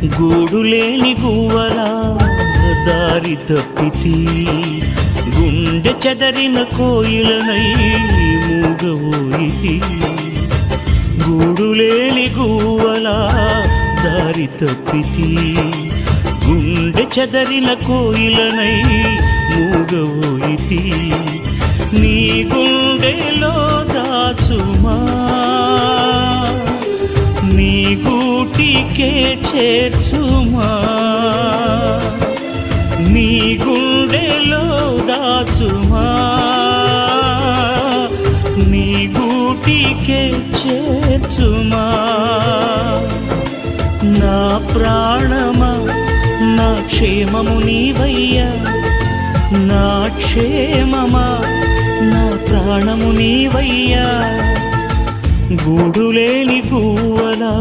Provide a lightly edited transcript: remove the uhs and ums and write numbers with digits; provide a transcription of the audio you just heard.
గూడులేని గువ్వలా దారి తప్పితి, గుండె చెదరిన కోయిలనై మూగవోయితి. గూడులేని గువ్వలా దారి తప్పితి, గుండె చెదరిన కోయిలనై మూగవోయితి. నీ గుండెలో దాచుమా, నీ గూటికే చేర్చుమా. నీ గుండెలో దాచుమా, నీ గూటికే చేర్చుమా. నా ప్రాణమా, నా క్షేమము నీవయ్యా, నా క్షేమమా, నా ప్రాణము నీవయ్యా. గూడులేని గువ్వలా